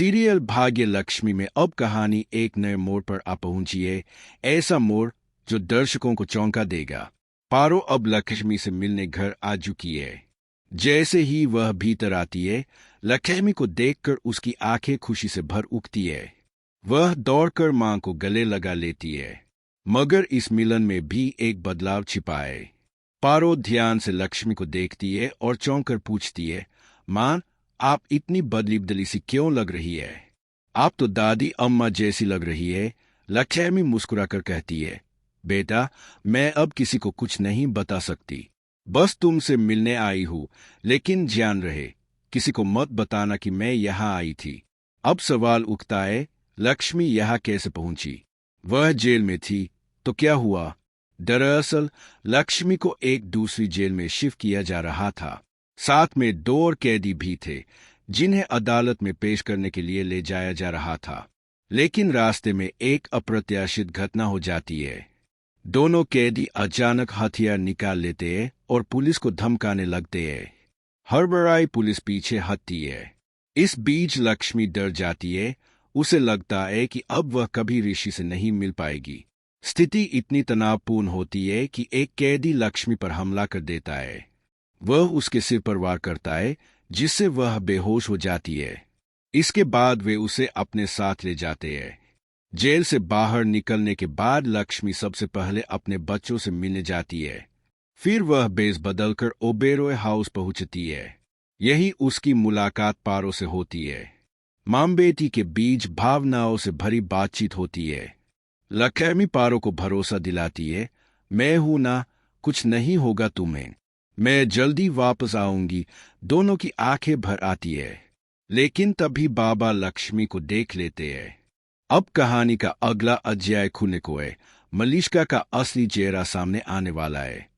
Serial भाग्य लक्ष्मी में अब कहानी एक नए मोड़ पर आ पहुंची है। ऐसा मोड़ जो दर्शकों को चौंका देगा। पारो अब लक्ष्मी से मिलने घर आ चुकी है। जैसे ही वह भीतर आती है, लक्ष्मी को देखकर उसकी आंखें खुशी से भर उठती है। वह दौड़कर मां को गले लगा लेती है, मगर इस मिलन में भी एक बदलाव छिपा है। पारो ध्यान से लक्ष्मी को देखती है और चौंक कर पूछती है, मां, आप इतनी बदली बदली सी क्यों लग रही है? आप तो दादी अम्मा जैसी लग रही है। लक्ष्मी मुस्कुराकर कहती है, बेटा, मैं अब किसी को कुछ नहीं बता सकती। बस तुमसे मिलने आई हूं, लेकिन ध्यान रहे, किसी को मत बताना कि मैं यहाँ आई थी। अब सवाल उठता है, लक्ष्मी यहाँ कैसे पहुंची? वह जेल में थी तो क्या हुआ? दरअसल लक्ष्मी को एक दूसरी जेल में शिफ्ट किया जा रहा था। साथ में 2 और कैदी भी थे, जिन्हें अदालत में पेश करने के लिए ले जाया जा रहा था। लेकिन रास्ते में एक अप्रत्याशित घटना हो जाती है। दोनों कैदी अचानक हथियार निकाल लेते हैं और पुलिस को धमकाने लगते हैं। हड़बड़ाई पुलिस पीछे हटती है। इस बीच लक्ष्मी डर जाती है। उसे लगता है कि अब वह कभी ऋषि से नहीं मिल पाएगी। स्थिति इतनी तनावपूर्ण होती है कि एक कैदी लक्ष्मी पर हमला कर देता है। वह उसके सिर पर वार करता है, जिससे वह बेहोश हो जाती है। इसके बाद वे उसे अपने साथ ले जाते हैं। जेल से बाहर निकलने के बाद लक्ष्मी सबसे पहले अपने बच्चों से मिलने जाती है। फिर वह बेस बदलकर ओबेरॉय हाउस पहुंचती है। यही उसकी मुलाकात पारो से होती है। मां बेटी के बीच भावनाओं से भरी बातचीत होती है। लक्ष्मी पारो को भरोसा दिलाती है, मैं हूं ना, कुछ नहीं होगा तुम्हें, मैं जल्दी वापस आऊंगी। दोनों की आंखें भर आती है। लेकिन तभी बाबा लक्ष्मी को देख लेते हैं। अब कहानी का अगला अध्याय खुलने को है। मलिष्का का असली चेहरा सामने आने वाला है।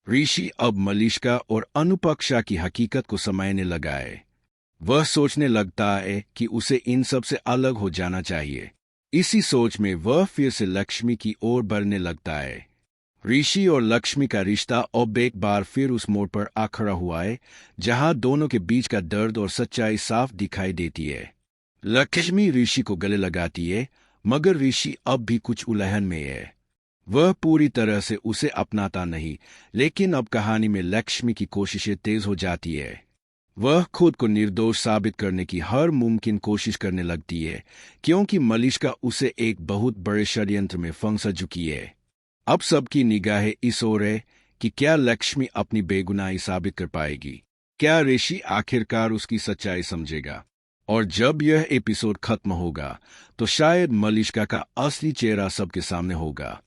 ऋषि अब मलिष्का और अनुपक्षा की हकीकत को समझने लगा है। वह सोचने लगता है कि उसे इन सब से अलग हो जाना चाहिए। इसी सोच में वह फिर से लक्ष्मी की ओर बढ़ने लगता है। ऋषि और लक्ष्मी का रिश्ता अब एक बार फिर उस मोड़ पर आ खड़ा हुआ है, जहां दोनों के बीच का दर्द और सच्चाई साफ दिखाई देती है। लक्ष्मी ऋषि को गले लगाती है, मगर ऋषि अब भी कुछ उलझन में है। वह पूरी तरह से उसे अपनाता नहीं, लेकिन अब कहानी में लक्ष्मी की कोशिशें तेज हो जाती है। वह खुद को निर्दोष साबित करने की हर मुमकिन कोशिश करने लगती है, क्योंकि मलिष्का उसे एक बहुत बड़े षड्यंत्र में फंसा चुकी है। अब सबकी निगाहें इस ओर है कि क्या लक्ष्मी अपनी बेगुनाही साबित कर पाएगी? क्या ऋषि आखिरकार उसकी सच्चाई समझेगा? और जब यह एपिसोड खत्म होगा, तो शायद मलिष्का का असली चेहरा सबके सामने होगा।